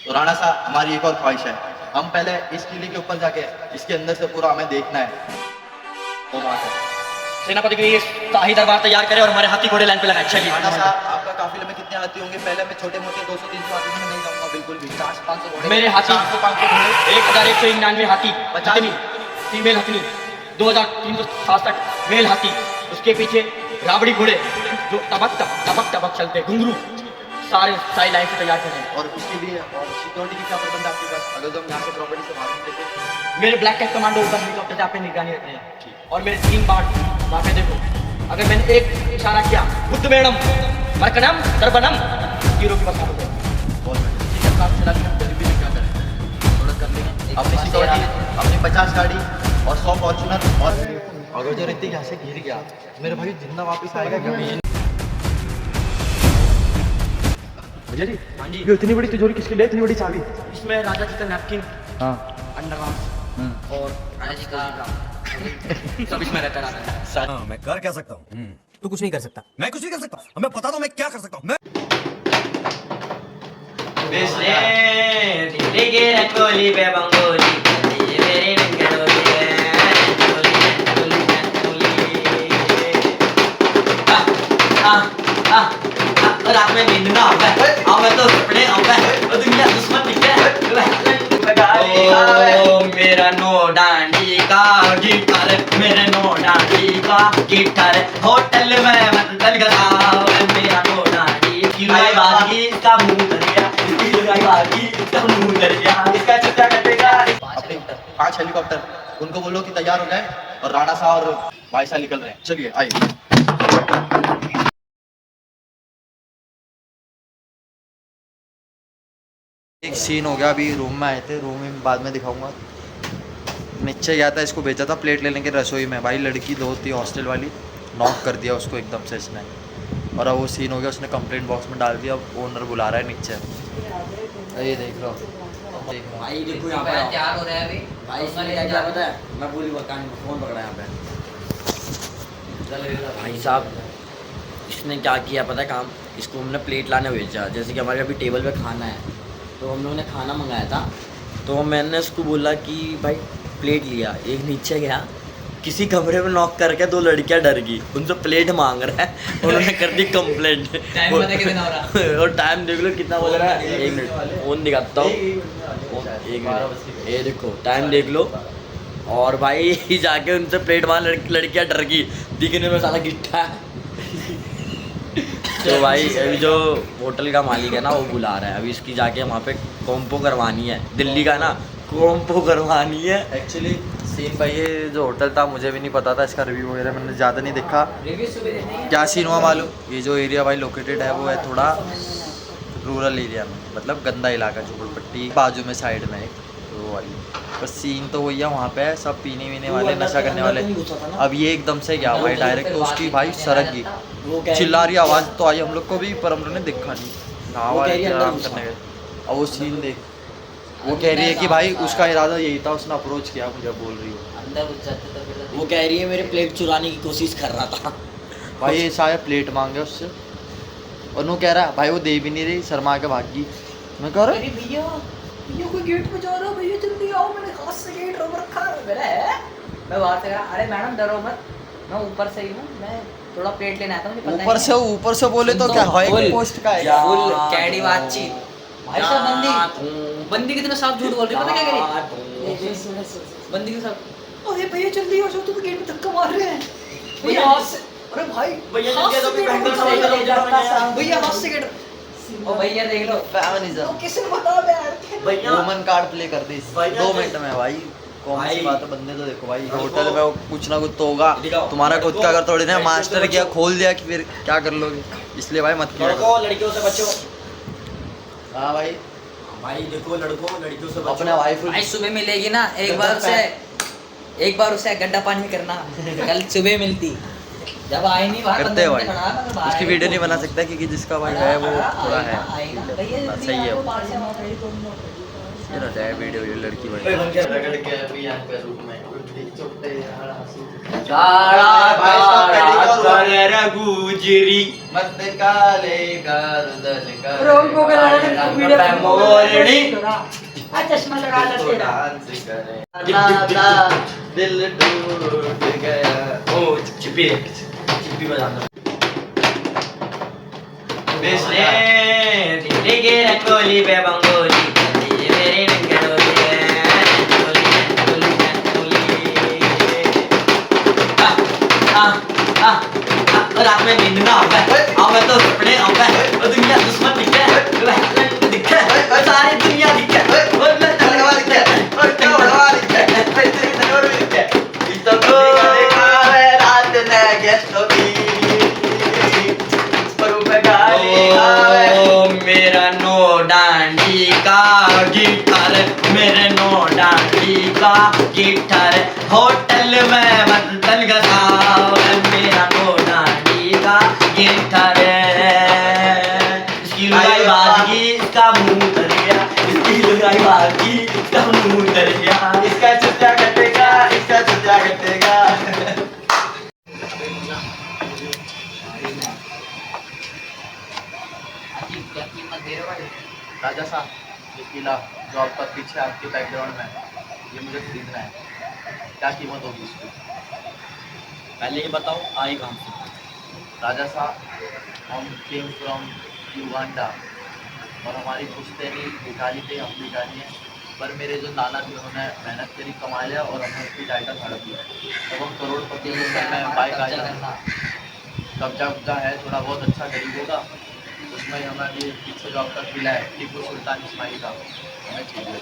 तो राणा साहब हमारी एक और ख्वाहिश है, हम पहले इस किले के ऊपर जाके इसके अंदर से पूरा हमें देखना है। वो बात है सेनापति के लिए शाही दरबार तैयार करें और हमारे हाथी घोड़े लाइन पे लगाए। चलिए राणा साहब, आपका काफिले में कितने हाथी होंगे? पहले मैं छोटे मोटे 200-300 हाथी में नहीं जाऊंगा बिल्कुल भी। 400-500 घोड़े, मेरे हाथी 400-500 घोड़े, 1199 हाथी, 50 फीमेल हथनी, 2367 मेल हाथी, उसके पीछे राबड़ी घोड़े जो टबक टबक चलते, घुंघरू, सारे साई लाइन से तैयार करें। और उसके लिए और सिक्योरिटी की क्या प्रबंध आपके पास? अगर जो हम यहाँ से प्रॉपर्टी से भाग लेते हैं। मेरे ब्लैक कैट कमांडो ऊपर हेलीकॉप्टर से आप पे निगरानी रखते हैं और मेरे 3 बार्ड वहाँ पे देखो, अगर मैंने एक इशारा किया बुद्ध मेणम मरकनम दर्पणम हीरो की बसा दो। बहुत बढ़िया, ठीक है, काम चला के हम गरीबी में क्या करें, थोड़ा कर लेंगे। अपनी सिक्योरिटी, अपनी 50 गाड़ी और 100 फॉर्चूनर, और अगर जो ऋतिक यहाँ से गिर गया मेरे भाई जिंदा वापस आएगा क्या? भैया जी, हाँ जी, ये इतनी बड़ी तिजोरी किसके लिए, इतनी बड़ी चाबी? इसमें राजा जी का नैपकिन, हाँ, अंडरगाउन और राजा जी का सब इसमें रहता है। हाँ, मैं कर क्या सकता हूँ? तू कुछ नहीं कर सकता। मैं कुछ नहीं कर सकता। हमें पता तो मैं क्या कर सकता हूँ। मैं दिल्ली की रंगोली पे बंगोली ये मेरी रंगोली है, रंगोली रात में नींद ना आता है, मैं तो सपने आता है, दुनिया दुश्मन दिखे ओ मेरा नो डांडी का गिटार, मेरे नो डांडी का गिटार, होटल में मतलब गया मेरा नो डांडी की बागी का मुंह दरिया, बागी का मुंह दरिया, इसका चिट्टा कटेगा। अपने 5 हेलीकॉप्टर उनको बोलो कि तैयार हो जाए और राणा साहब और भाई साहब निकल रहे हैं। चलिए आइए। एक सीन हो गया, अभी रूम में आए थे, रूम में बाद में दिखाऊंगा। नीचे गया था, इसको भेजा था प्लेट लेने के रसोई में, भाई लड़की 2 थी हॉस्टल वाली, नॉक कर दिया उसको एकदम से इसने, और अब वो सीन हो गया, उसने कंप्लेंट बॉक्स में डाल दिया, अब ओनर बुला रहा है नीचे। ये देख लो भाई देखो यहाँ पे तैयार हो रहा है अभी भाई, इसमें क्या पता है, मैं पूरी फोन पकड़ा यहाँ पे भाई साहब, इसने क्या किया पता है काम, इसको हमने प्लेट लाने भेजा, जैसे कि हमारे अभी टेबल पे खाना है, तो हम लोगों ने खाना मंगाया था, तो मैंने उसको बोला कि भाई प्लेट लिया, एक नीचे गया, किसी कमरे में नॉक करके 2 लड़कियां डर गई, उनसे प्लेट मांग रहा है, उन्होंने कर दी कंप्लेंट। टाइम पता कितना हो रहा है? और टाइम देख लो कितना बोल रहा है, 1 मिनट फोन दिखाता हूँ, 1 मिनट, ये देखो टाइम देख लो। और भाई जाके उनसे प्लेट मांग, लड़कियां डर गई, दिखने में साला गिट्टा है। तो भाई अभी जो होटल का मालिक है ना, वो बुला रहा है, अभी इसकी जाके वहाँ पे कॉम्पो करवानी है, दिल्ली का ना कॉम्पो करवानी है। एक्चुअली सीन भाई, ये जो होटल था मुझे भी नहीं पता था, इसका रिव्यू वगैरह मैंने ज़्यादा नहीं देखा। क्या सीन हुआ मालूम, ये जो एरिया भाई लोकेटेड है वो है थोड़ा रूरल एरिया में, मतलब गंदा इलाका, झोपड़पट्टी बाजू में साइड में एक वो वाली। बस सीन तो वही है, वहाँ पे सब पीने वीने वाले, नशा करने वाले। अब ये एकदम से गया भाई डायरेक्ट, तो उसकी भाई सरक गई, चिल्ला रही आवाज़ तो आई हम लोग को भी, पर हम लोग ने देखा नहीं, आवाज़ आराम करने गए। अब वो सीन देख, वो कह रही है कि भाई उसका इरादा यही था, उसने अप्रोच किया मुझे, बोल रही हो। वो कह रही है मेरे प्लेट चुराने की कोशिश कर रहा था। भाई ये शायद प्लेट मांगे उससे, और वो कह रहा है भाई वो दे भी नहीं रही, शर्मा के भाग गई। मैं कह रहा भैया भैया कोई गेट पे जा रहा है, भैया जल्दी आओ, मैंने हाथ से गेट रोक रखा है। मैं बाहर से कहा, अरे मैडम डरो मत, मैं ऊपर से ही हूँ, मैं थोड़ा प्लेट लेना आता हूँ, मुझे पता ऊपर से बोले तो क्या है, पोस्ट का है फुल कैडी बातचीत। भाई साहब बंदी कितना साफ झूठ बोल रही है, पता क्या कह रही बंदी के साथ, अरे भैया जल्दी आ जाओ, तुम गेट पे धक्का मार रहे हैं भैया हाथ से। अरे भाई भैया हाथ से गेट, ओ भैया देख लो फेमिनिज्म, किसी ने बता दे यार भैया, वुमन कार्ड प्ले कर दी 2 मिनट में भाई। कौन सी बात है, बंदे तो देखो भाई, होटल में कुछ ना कुछ तो होगा, तुम्हारा खुद का अगर थोड़ी ना मास्टर किया खोल दिया कि फिर क्या कर लोगे, इसलिए भाई मत किया। लड़कियों से बचो। हाँ भाई, भाई देखो लड़कियों से अपने वाइफ भाई सुबह मिलेगी ना, एक बार उसे गड्ढा पानी करना, कल सुबह मिलती, जब आई नहीं बाहर करते हैं भाई, उसकी वीडियो नहीं बना सकता क्योंकि जिसका भाई है वो थोड़ा है, सही है। ये रहता है वीडियो ये लड़की भाई रगड़ के अभी यहाँ पे रूम में चुपटे काला काला कर गुजरी मत काले गर्दन कर रोको के लड़के को वीडियो पे मोरनी चश्मा लगा ला तेरा डांस करे नाता दिल टूट गया ओ चिप्पी बजाना बेसने दिल्ली के रंगोली पे बंगोली ये मेरे रंगोली रात में नींद ना आवे तो सपने आवे और दुनिया दुश्मन दिखे दिखे सारी दुनिया दिखे और मैं तलवा दिखे और क्या बढ़वा दिखे तेरी तलवार भी दिखे इस तो देखा है रात ने गेस्ट होगी मेरा नो डांडी का गिटार मेरे नो डांडी का गिटार होटल में बदल गया मेरा नो डांडी का गिटार इसकी लुगाई बाजी इसका मुंह दरिया इसकी लुगाई बाजी इसका मुंह दरिया इसका चुत्या कटेगा इसका चुत्या कटेगा राजा साहब ये किला जो आपका पीछे आपके बैकग्राउंड में ये मुझे खरीदना है क्या कीमत होगी इसकी पहले ये बताओ आए कहाँ से? राजा साहब हम केम फ्रॉम युगांडा और हमारी पुश्तैनी भिखारी थे हम भिखारी हैं पर मेरे जो नाना थे उन्होंने मेहनत करी कमा लिया और हमने उसकी टाइटल हड़प दिया तब हम करोड़पति में बाइक आया कब्जा उब्जा है थोड़ा बहुत अच्छा गरीबों का उसमें हमारे पीछे जो आपका किला है टीपू सुल्तान इस्माइल का हमें चाहिए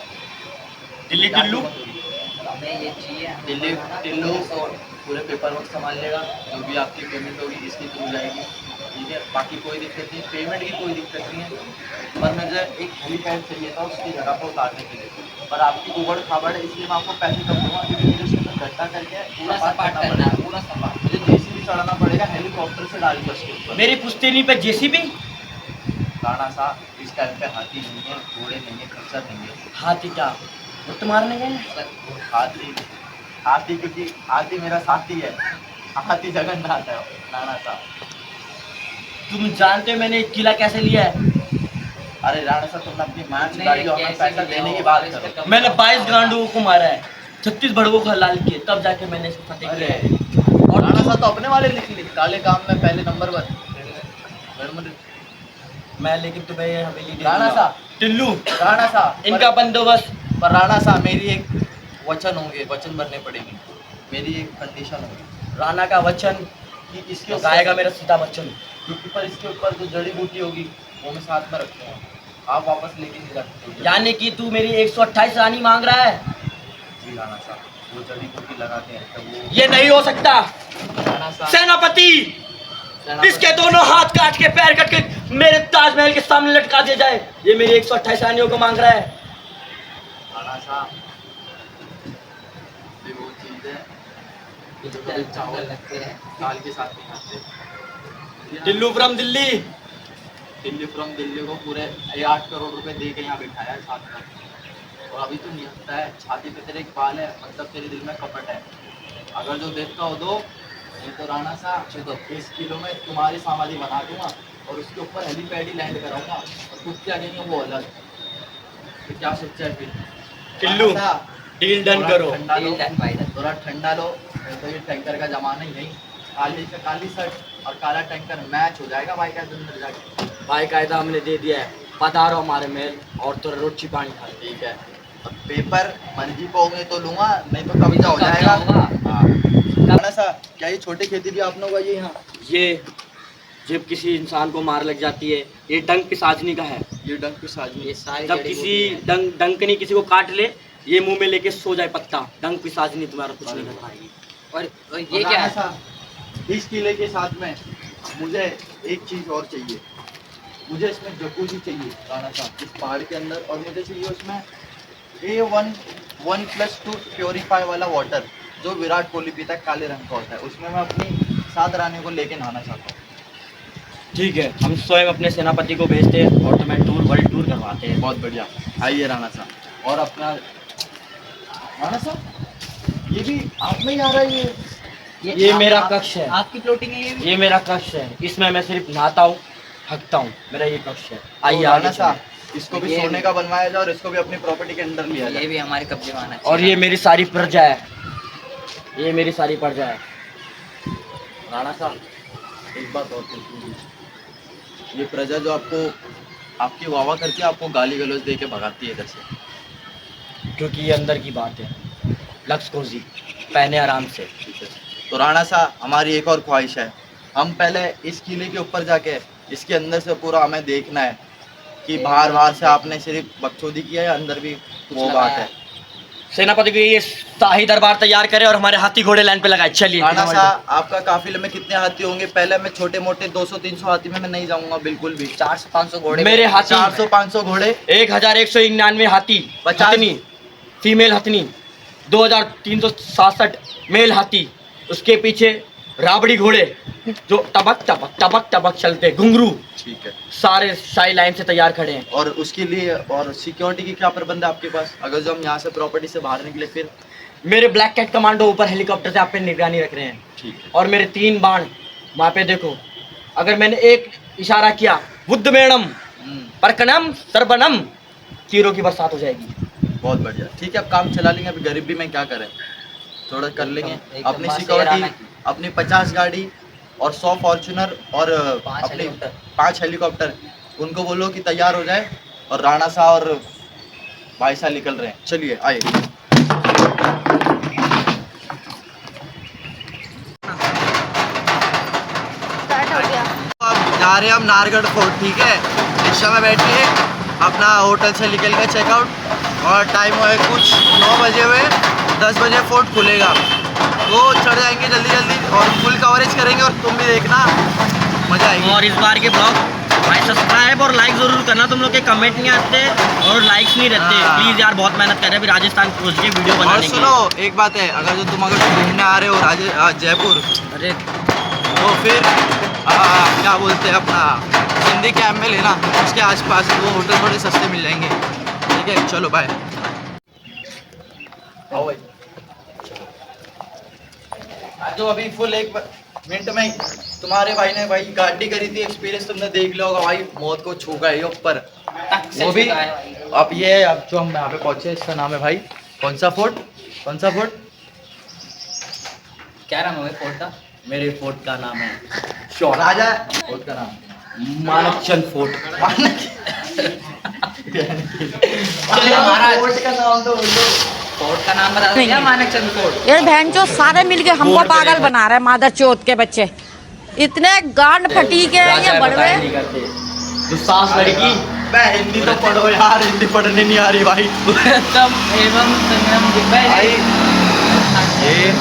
दिल्ली टिल्लू हमें ये चाहिए दिल्ली टिल्लू पूरे पेपर वर्क संभाल लेगा जो भी आपकी पेमेंट होगी इसकी थ्रू जाएगी ठीक है बाकी कोई दिक्कत नहीं पेमेंट की कोई दिक्कत नहीं है पर मुझे एक हेलीपैड चाहिए था उसकी जगह पर उतारने के लिए पर आपकी उबड़ खाबड़ है इसलिए मैं आपको पैसे कम दूंगा क्योंकि मुझे उसके अंदर गड्ढा करके पूरा सपाट करना है पूरा सपाट मुझे जेसीबी चढ़ाना पड़ेगा हेलीकॉप्टर से डाल के उसके ऊपर मेरी पुश्तैनी पे जेसीबी राणा साहब इस टाइम पे हाथी नहीं है घोड़े नहीं है खच्चर नहीं है हाथी क्या वो तुम्हारे नहीं है हाथी हाथी क्योंकि हाथी मेरा साथी है हाथी जगन्नाथ है राणा साहब तुम जानते हो मैंने एक किला कैसे लिया है? अरे राणा साहब तुमने अपनी मां से गाड़ी और हमें पैसा देने की बात करो मैंने 22 गांडुओं को मारा है 36 भड़वों को हलाल किए तब जाके मैंने इसको फतेह अरे किया है। और राणा साहब तो अपने वाले लिख ली काले काम में पहले नंबर 1 मैं लेकिन तुम्हें ये हवेली दे राणा दूंगा। साहब टिल्लू राणा साहब इनका बंदोबस्त पर राणा साहब मेरी एक वचन होंगे वचन भरने पड़ेगी मेरी एक कंडीशन होगी राणा का वचन कि इसके तो गाएगा मेरा सीता बच्चन क्योंकि पर इसके ऊपर जो जड़ी बूटी होगी वो मैं साथ में रखूँगा आप वापस लेके नहीं रखते यानी कि तू मेरी 128 रानी मांग रहा है? जी राणा साहब वो जड़ी बूटी लगाते हैं तब वो ये नहीं हो सकता राणा साहब सेनापति इसके दोनों हाथ काट के पैर कट के मेरे ताजमहल के सामने लटका दिया जाए ये मेरी 128 रानियों को मांग रहा है। राणा साहब ये वो चीज़ है जो कभी चावल लगते हैं दाल के साथ नहीं खाते टिल्लू फ्रॉम दिल्ली दिल्ली फ्रॉम दिल्ली को पूरे 8 करोड़ रुपए दे के यहाँ बिठाया है साथ में और अभी तो नहीं हंसता है छाती पे तेरे एक बाल है मतलब तेरे दिल में कपट है अगर जो देखता हो दो नहीं तो राणा साहब तो 20 किलो में तुम्हारी समाधि बना दूंगा और उसके ऊपर हेलीपैड ही लैंड कराऊंगा और कुछ क्या कहेंगे वो अलग तो क्या सोचा है फिर टिल्लू राणा साहब, डील डन थोड़ा करो ठंडा लो डील डन भाई डन। थोड़ा ठंडा लो नहीं तो ये टैंकर का जमाना ही नहीं काली से काली शर्ट और काला टैंकर मैच हो जाएगा भाई का अंदर जाके भाई कायदा हमने दे दिया है पधारो हमारे महल और तो रोटी पानी खा ठीक है अब पेपर मर्जी पाओगे तो लूंगा नहीं तो कविता हो जाएगा होगा। राणा साहब क्या ये छोटी खेती भी आपने उगाई है यहाँ ये जब किसी इंसान को मार लग जाती है ये डंक पिशाचनी का है ये डंक की साजी ये सारी जब जड़ी किसी बूटी है। डंकनी किसी को काट ले ये मुंह में लेके सो जाए पत्ता डंक पिशाचनी तुम्हारा कुछ नहीं कर पाएगी। और ये क्या है इस किले के साथ में मुझे एक चीज और चाहिए मुझे इसमें जकूजी चाहिए राणा साहब इस पहाड़ के अंदर और मुझे चाहिए उसमें A1+2 प्योरीफाई वाला वाटर जो विराट कोहली पीता है काले रंग का होता है उसमें मैं अपनी 7 रानियों को लेके नहाना चाहता हूँ ठीक है हम स्वयं अपने सेनापति को भेजते हैं और तुम्हें टूर वर्ल्ड टूर करवाते हैं। बहुत बढ़िया आइए राणा साहब और अपना राणा साहब ये भी आप में ही आ रहा है ये मेरा कक्ष है। आपकी प्लॉटिंग है ये मेरा कक्ष है, इसमें मैं सिर्फ नहाता हूँ, हकता हूँ, मेरा ये कक्ष है। आइए राणा आगे साहब चलें। इसको भी ये- सोने का बनवाया जाए और इसको भी अपनी प्रॉपर्टी के अंदर लिया ये जाए। भी हमारे कब्जे में आना चाहिए। और ये मेरी सारी प्रजा है, ये मेरी सारी प्रजा है। राणा साहब एक बात और पूछूंगी, ये प्रजा जो आपको आपकी वाह करके आपको गाली गलौज दे के भगाती है इधर से, क्योंकि ये अंदर की बात है। लक्स कोजी पहने आराम से। ठीक है? तो राणा साहब हमारी एक और ख्वाहिश है, हम पहले इस किले के ऊपर जाके इसके अंदर से पूरा हमें देखना है कि बाहर से आपने सिर्फ बकचोदी किया है या अंदर भी वो लगाया बात है। है। सेनापति को ये शाही दरबार तैयार करे और हमारे हाथी घोड़े लाइन पे लगाए। चलिए राणा साहब आपका काफिले में कितने हाथी होंगे? पहले मैं छोटे मोटे 200-300 हाथी में मैं नहीं जाऊंगा बिल्कुल भी। 400-500 घोड़े मेरे हाथी 400-500 घोड़े 1199 हाथी, 50 हथनी फीमेल हथनी, 2367 मेल हाथी, उसके पीछे राबड़ी घोड़े जो टबक टबक टबक टबक चलते, घुंघरू, ठीक है। सारे शाही लाइन से तैयार खड़े हैं। और उसके लिए और सिक्योरिटी की क्या प्रबंध है आपके पास? अगर जो हम यहाँ से प्रॉपर्टी से बाहर निकले फिर? मेरे ब्लैक कैट कमांडो ऊपर हेलीकॉप्टर से आप पे निगरानी रख रहे हैं। ठीक है। और मेरे 3 बाण वहाँ पे देखो, अगर मैंने एक इशारा किया बुद्ध मेणम परकनम सर्वनम, तीरों की बरसात हो जाएगी। बहुत बढ़िया, ठीक है। अब काम चला लेंगे, अभी गरीबी में क्या करें, थोड़ा कर लेंगे। एकदम अपनी मासे सिक्योरिटी राना की। अपनी 50 गाड़ी और 100 फॉर्चूनर और 5 अपने हेलीकॉप्टर। 5 हेलीकॉप्टर उनको बोलो कि तैयार हो जाए और राणा साहब और भाई साहब निकल रहे हैं। चलिए आइए। अब जा रहे हैं हम नाहरगढ़ फोर्ट, ठीक है। रिक्शा में बैठिए, अपना होटल से निकल के चेकआउट, और टाइम हुआ है कुछ 9 बजे हुए, 10 बजे फोर्ट खुलेगा। वो चढ़ जाएंगे जल्दी जल्दी और फुल कवरेज करेंगे और तुम भी देखना, मज़ा आएगी। और इस बार के ब्लॉग भाई सब्सक्राइब और लाइक जरूर करना, तुम लोग के कमेंट नहीं आते और लाइक्स नहीं रहते। हाँ। प्लीज़ यार, बहुत मेहनत कर रहे हैं अभी राजस्थान पहुँच के वीडियो और बनाने की। सुनो एक बात है, अगर तुम घूमने आ रहे हो जयपुर, अरे तो फिर क्या बोलते हैं अपना सिंधी कैंप में लेना, उसके आसपास वो होटल थोड़े सस्ते मिल जाएंगे। ठीक है, चलो बाय। आओ भाई, जो अभी फुल 1 मिनट में ही तुम्हारे भाई ने भाई गाड़ी करी थी, एक्सपीरियंस तुमने देख लिया होगा भाई, मौत को छू गए ऊपर। वो भी अब ये अब जो हम यहाँ पे पहुंचे, इसका नाम है भाई कौन सा फोर्ट? कौन सा फोर्ट? क्या नाम है फोर्ट का? मेरे फोर्ट का नाम है राजा फोर्ट का नाम मानकचंद फोर्ट। चलिए महाराज। फोर्ट का नाम तो बोलो। फोर्ट का नाम बता दो क्या? मानकचंद फोर्ट। ये बहन चो सारे मिलके हमको पागल बना रहे हैं, मादर चोत के बच्चे इतने गांड फटी के हैं ये बड़वे। नहीं करते दुस्साहस लड़की। मैं हिंदी तो पढ़ो यार, हिंदी पढ़ने नहीं आ रही भाई। तम एवं संगम दिव्य भाई ये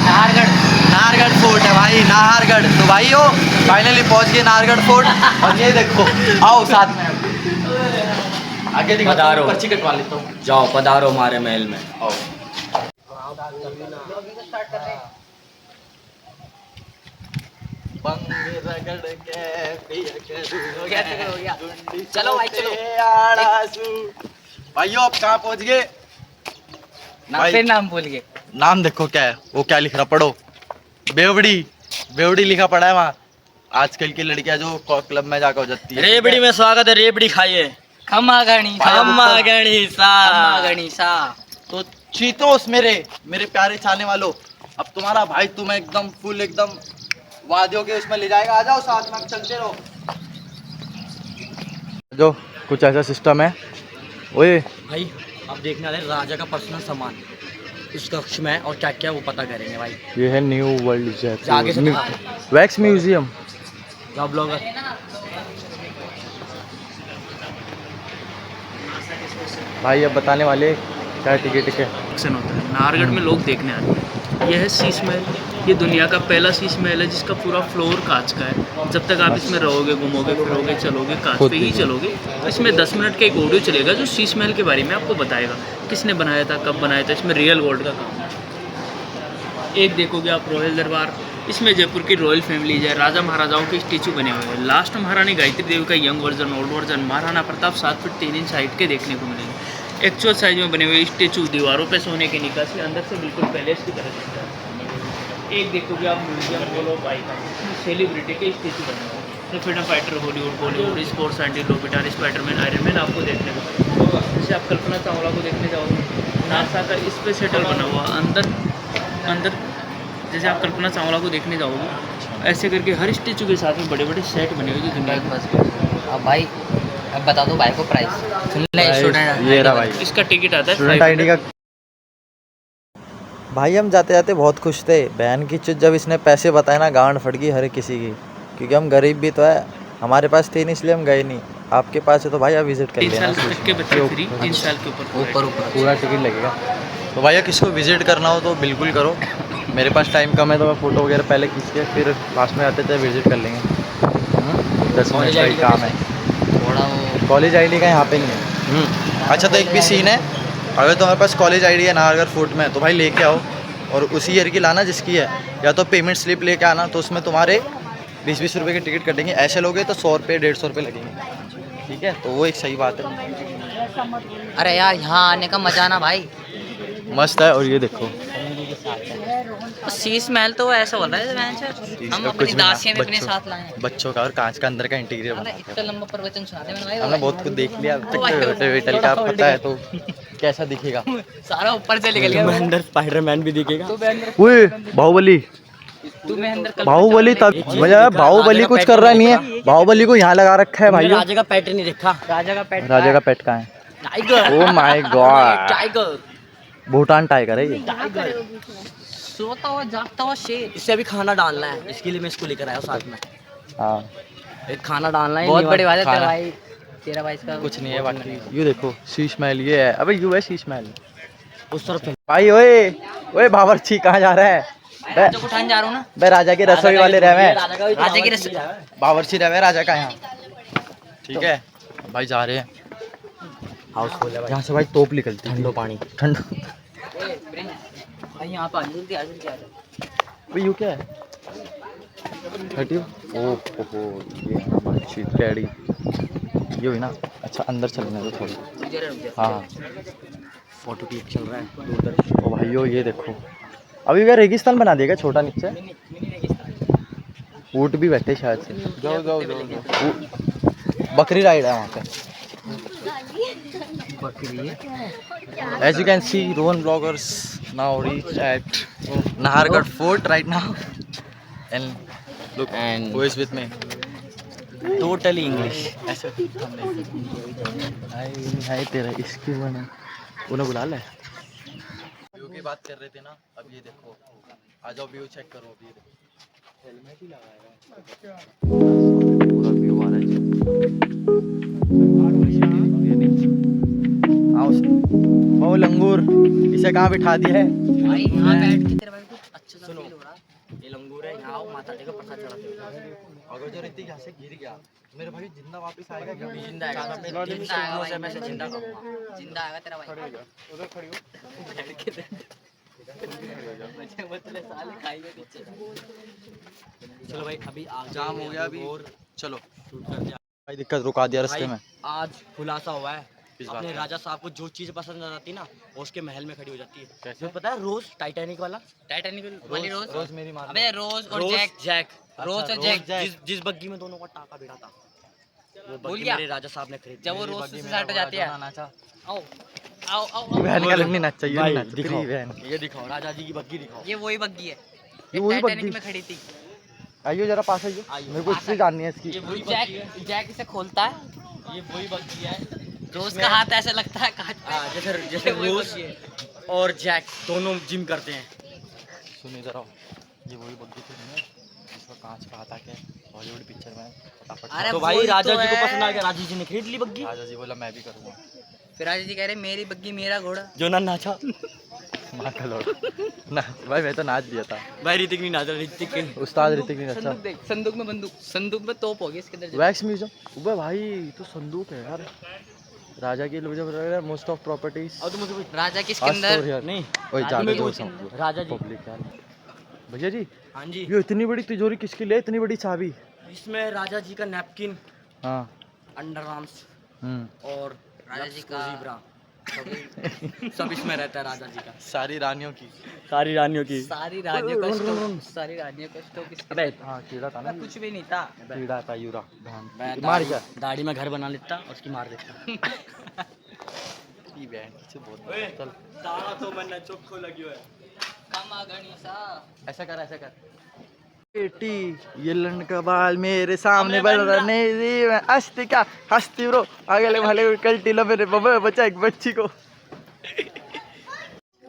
नाहरगढ़। नाहरगढ़ फोर्ट है भाई, नाहरगढ़। तो भाई हो फाइनली पहुंच गए नाहरगढ़ फोर्ट। और ये देखो, आओ साथ में आगे दिखा, पधारो। पर्ची कटवा लेता हूँ। जाओ पधारो हमारे महल में। आओ। बंग रगड़ के पिया करूँ हो गया, हो गया। गुंडी चलो भाई, चलो। से आड़ासू। भाइयों आप कहाँ पहुंच गए? भाई। फिर नाम भूल गए। नाम देखो क्या है, वो क्या लिख रहा, पढ़ो। बेवड़ी, बेवड़ी लिखा पड़ा है वहाँ। आजकल की लड़कियां जो क्लब में जाकर हो जाती है। रेबड़ी में स्वागत है, रेबड़ी खाइए। खम्मा गणिसा। खम्मा गणिसा। खम्मा गणिसा। तो चीतोस मेरे प्यारे चाहने वालों, अब तुम्हारा भाई तुम्हें एकदम फुल एकदम वादियों के उसमें ले जाएगा। आ जाओ साथ में, चलते रहो। जो कुछ ऐसा सिस्टम है। ओए भाई अब देखने वाले राजा का पर्सनल सामान इस कक्ष में, और क्या क्या वो पता करेंगे भाई। ये है न्यू वर्ल्ड आगे से दिखा। Wax museum. जाओ ब्लॉगर। भाई अब बताने वाले क्या टिकट है। एक्शन होता है। नाहरगढ़ में लोग देखने आते हैं। यह है शीश महल। ये दुनिया का पहला शीश महल है जिसका पूरा फ्लोर कांच का है। जब तक आप इसमें रहोगे, घूमोगे, फिरोगे, चलोगे, कांच पे ही चलोगे। तो इसमें 10 मिनट का एक ऑडियो चलेगा जो शीश महल के बारे में आपको बताएगा, किसने बनाया था, कब बनाया था। इसमें रियल गोल्ड का काम है। एक देखोगे आप रॉयल दरबार, इसमें जयपुर की रॉयल फैमिलीज है, राजा महाराजाओं के स्टेचू बने हुए हैं। लास्ट महारानी गायत्री देवी का young version, old version, Maharana Pratap 7 feet 3 inch height के देखने को मिलेंगे। एक्चुअल साइज में बने हुए स्टेचू, दीवारों पे सोने की निकासी, अंदर से बिल्कुल पैलेस की तरह दिखता है। एक देखोगे आप म्यूजियम बोलो बाइक, सेलिब्रिटी के स्टेचू बने हुए हैं। Freedom fighter, Hollywood, Bollywood, sports scientist, लोबिटार, स्पाइडरमैन, आयरन मैन आपको देखने को मिलेगा। जैसे आप कल्पना चावला को देखने जाओगे, नासा का स्पेस शटल बना हुआ अंदर जैसे आप कल्पना चावला को देखने जाओगे, ऐसे करके हर स्टेचू के साथ में बड़े बड़े सेट बने हुए जो दुनिया में। अब भाई अब बता दो भाई को प्राइस। सुन ले स्टूडेंट, ये रहा भाई इसका टिकट आता है स्टूडेंट आईडी का। भाई हम जाते जाते बहुत खुश थे, बहन की चुत जब इसने पैसे बताए ना, गांड फट गई हर किसी की, क्योंकि हम गरीब भी तो है, हमारे पास थे नहीं इसलिए हम गए नहीं। आपके पास है तो भाई आप विजिट कर 3 लेना। साल तक के बच्चे फ्री, 3 साल के ऊपर पूरा टिकट लगेगा। तो भैया किसको विजिट करना हो तो बिल्कुल करो, मेरे पास टाइम कम है तो मैं फ़ोटो वगैरह पहले खींच के फिर पास में आते थे विजिट कर लेंगे। 10 मिनट का ही काम है। थोड़ा वो कॉलेज आईडी का यहाँ पे नहीं है। अच्छा तो एक भी सीन है, अगर तुम्हारे पास कॉलेज आईडी है ना, अगर फूड में है तो भाई लेके आओ, और उसी ईयर की लाना जिसकी है, या तो पेमेंट स्लिप लेके आना, तो उसमें तुम्हारे 20-20 रुपये के टिकट कटेंगे। ऐसे लोगे तो 100 रुपये 150 रुपये लगेंगे, ठीक है, तो वो एक सही बात है। अरे यार यहाँ आने का मजा ना भाई मस्त है। और ये देखो शीश महल तो ऐसा हो रहा है हम अपनी दासियां भी अपने साथ लाए हैं। बच्चों का और कांच का अंदर का इंटीरियर बना अरे इतना लंबा प्रवचन सुनाते हैं भाई, हमने बहुत कुछ देख लिया अब तक, वेटल का पता है तो कैसा दिखेगा। सारा ऊपर से निकल गया। अंदर स्पाइडरमैन भी दिखेगा। ओए बाहुबली, तुम्हें अंदर बाहुबली तब मतलब बाहुबली कुछ कर रहा नहीं है, बाहुबली को यहाँ लगा रखा है भाई। राजा का पैटर्न नहीं देखा। राजा का पेट राजा का पेट कहाँ है? Tiger. Oh my God, tiger. Bhutan tiger है ये। सोता हुआ जागता हुआ शेर। इससे अभी खाना डालना है, इसके लिए मैं इसको लेकर आया हूँ साथ में। हाँ एक खाना डालना है। बहुत बड़ी बात है तेरा खाना। भाई, तेरा भाई इसका कुछ नहीं है बाकी। ये देखो शीश महल, ये है। अबे यू है शीश महल उस तरफ से। भाई। ओए ओए बावर्ची कहाँ जा रहा है? राजा को उठाने जा रहा हूँ ना। बे राजा के रसोई वाले रहे हैं, राजा की रस बावर्ची रहे राजा का यहाँ, ठीक है भाई। जा रहे हैं हाउस खोल है भाई। यहाँ से भाई तोप निकलती है, ठंडो पानी। ठंडो। भाई यहाँ पे जल्दी आ जल्दी आ भाई यू क्या है? 30। ओहो ये अच्छी कैडी ये हुई ना। अच्छा अंदर चलना है तो थोड़ी। हाँ फोटो क्लिक चल रहा है उधर। ओ भाइयों ये देखो, अभी क्या रेगिस्तान बना देगा छोटा नीचे। ऊँट भी बैठे शायद से। जाओ जाओ जाओ। बकरी राइड है वहाँ पे। As you can see, Rohan vloggers now reached at Nahargarh Fort right now, and look, And- who is with me? Totally English. ऐसे हाय तेरा इसकी बना उन्हें बुला ले। व्यू की बात कर रहे थे ना, अब ये देखो, आ जाओ व्यू चेक करो। अभी ये देखो हेलमेट ही लगाया है, पूरा व्यू आ रहा है। वो लंगूर इसे कहाँ बिठा दिया है? भाई यहाँ बैठ के तेरा भाई को अच्छा सा सुनो। फील हो रहा है। ये लंगूर है, यहाँ आओ माता जी का प्रसाद चढ़ाते। अगर जो ऋतिक यहाँ से गिर गया मेरे भाई जिंदा वापस आएगा क्या? जिंदा आएगा। मैं जिंदा आएगा 300 भाई, से मैं से जिंदा करूँगा। जिंदा आएगा तेरा भाई। उधर खड़ी हो। चलो भाई अभी जाम हो गया अभी, और चलो शूट कर दिया। भाई दिक्कत रुका दिया रास्ते भाई, में। आज खुलासा हुआ है। किस बात अपने का? राजा साहब को जो चीज़ पसंद आ जाती है ना, वो उसके महल में खड़ी हो जाती है। कैसे? तुम्हें पता है रोज टाइटैनिक वाला? टाइटैनिक वाली रोज। रोज मेरी मान अबे रोज और रोज जैक। जैक। रोज अच्छा, और जैक। जिस बग्गी में दोनों का टाका भिड़ा था, वो भूल बग्गी गया? मेरे राजा साहब ने खरीदी। जब वो मेरी रोज बग्गी से मेरा साइड हो जाती है। बड़ा नाचा। आओ आओ आओ बहन का लगनी नाचा, ये भाई, नहीं नाचा, दिखाओ। तेरी बहन। ये दिखाओ राजा जी की बग्गी दिखाओ। ये वही बग्गी है, ये वही टाइटैनिक बग्गी? में खड़ी थी। आइयो जरा पास आइयो, आइयो। मेरे को इससे जाननी है इसकी। ये वही बग्गी है। जैक जैक इसे खोलता है, ये वही बग्गी है। रोज का हाथ ऐसे लगता है काट पे। जैसे वही रोज बग्गी है। और जैक दोनों जिम करते हैं। सुनिए जरा, ये वही बग्गी थी ना जिसका कांच का हाथ आके हॉलीवुड पिक्चर में फटाफट। अरे तो भाई वही राजा तो जी को है। पसंद आ गया, राजा जी ने खरीद ली बग्गी। राजा जी बोला मैं भी करूँगा। फिर राजा जी कह रहे मेरी बग्गी मेरा घोड़ा। जो ना नाचा। माँ का लौट ना भाई, मैं तो नाच दिया था। भाई ऋतिक नहीं नाचा, ऋतिक के उस्ताद ऋतिक नहीं नचा। संदूक देख, संदूक में बंदूक, संदूक में तोप होगी इसके अंदर। वैक्स म्यूजियम, अबे भाई तो संदूक है यार। राजा की मोस्ट ऑफ प्रॉपर्टीज और तुम मुझे राजा की इसके अंदर नहीं ओए राजा जाने में दो कुछ सब राजा जी। पब्लिक यार। भैया जी हाँ जी, ये इतनी बड़ी तिजोरी किसके लिए, इतनी बड़ी चाबी? इसमें राजा जी का नैपकिन, हाँ अंडर आर्म्स हम्म। और राजा जी का ज़ीब्रा। सब इसमें रहता है राजा जी का। सारी रानियों की। सारी रानियों की। सारी रानियों का स्टोव, सारी रानियों का स्टोव किसके? अबे हाँ कीड़ा था ना, कुछ भी नहीं था। कीड़ा था यूरा। मैं मार क्या दाढ़ी में घर बना लेता और उसकी मार देता। की बैंड से बहुत चल। दाढ़ा तो मैंने चोखो लगी है। कामा गणेशा। ऐसा कर ऐसा कर। बेटी ये लड़का बाल मेरे सामने बन रहा नहीं मैं हंसती क्या हंसती ब्रो अगले भले कल्टी लो मेरे बबे बचा एक बच्ची को।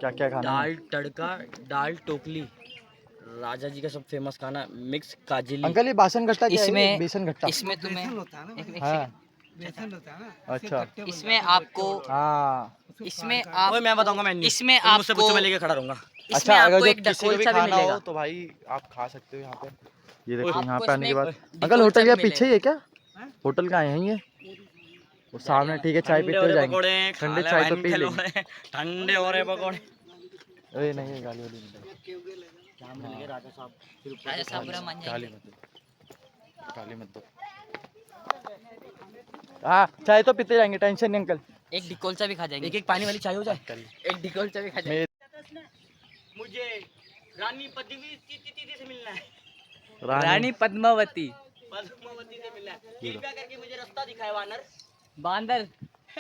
क्या क्या खाना दाल तड़का, दाल टोकली, राजा जी का सब फेमस खाना मिक्स काजली। अंकल ये बासन गट्टा क्या है? इसमें बेसन गट्टा। इसमें तुम्हें एक हाँ अच्छा इसमें आपको हाँ इसमें आप ओए मैं बताऊंगा मेन्यू। इसमें तुम मुझसे आपको पूछो, मैं लेके खड़ा रहूंगा। इसमें अच्छा अगर आपको जो एक किसी को भी ढकोलसा भी खाना मिलेगा। हो तो भाई आप खा सकते हो यहाँ पे। ये देखो आपको यहाँ पे आने के इसमें बाद ढकोलसा अंकल होटल भी या पीछे ही है मिलेगा। क्या? होटल कहाँ है ये? वो सामने ठीक है चाय पीते हुए जाएंगे। पकोड़े ठंडे चाय तो पी लेंगे। ठंडे हो रहे पकोड़े। अरे नहीं ये गाली वाली नहीं क्या मिल गए राजा साहब? राजा साहब बुरा मान गाली जाएंगे। मत दो गाली मत दो। हाँ चाय तो पीते जाएंगे टेंशन नहीं अंकल। एक ढकोलसा भी खा जाएंगे। एक एक पानी वाली चाय हो जाए। एक ढकोलसा भी खा जाएंगे। मुझे रानी पद्मिनी से मिलना है। रानी पद्मावती। पद्मावती से मिलना है। कृपया करके मुझे रास्ता दिखाए वानर। बांदर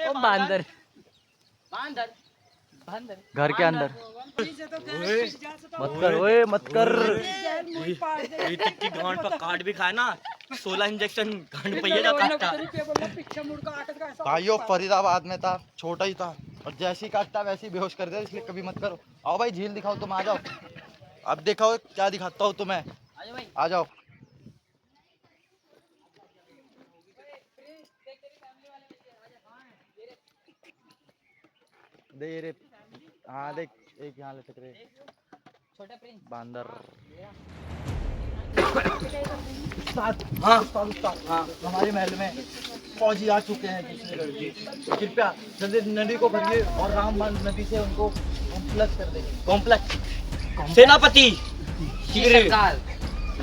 ओ बांदर बांदर बांदर घर के अंदर मत कर ओए मत कर। ऋतिक की गांड पर काट भी खाए ना 16 इंजेक्शन गांड पे ये ना काटता। भाइयों फरीदाबाद में था छोटा ही था और जैसे ही काटता वैसे ही बेहोश कर दिया इसलिए कभी मत करो। आओ भाई झील दिखाओ तुम आ जाओ। अब दिखाओ क्या दिखाता हूँ तुम्हें आ जाओ। दे रे हाँ देख एक यहाँ लटक रहे छोटा प्रिंस बांदर। हाँ हाँ हमारे महल में फौजी आ चुके हैं दूसरे लड़के। कृपया जल्दी नदी को भरिए और रामबाण नदी से उनको कॉम्प्लेक्स कर देंगे। कॉम्प्लेक्स सेनापति जी सरकार।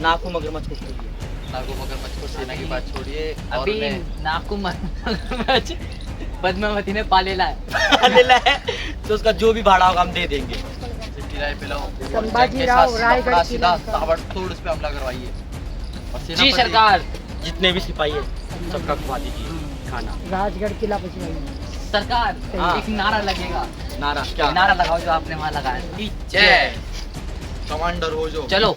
नाकू मगरमच्छ को छोड़िए। नागो मगरमच्छ को सेना की बात छोड़िए और अभी मैं नाकू मगरमच्छ पद्मावती ने पालेला है। ले ले तो उसका जो भी भाड़ा होगा हम दे देंगे। किराए पे लाओ रायगढ़ सीधा ताबड़तोड़ उस पे हमला करवाइए। और जी सेनापति सरकार। जितने भी सिपाही है सबका खुआ दीजिए खाना। राजगढ़ किला सरकार हाँ। एक नारा लगेगा। नारा क्या? नारा लगाओ जो आपने वहाँ लगाया। जय कमांडर हो जो चलो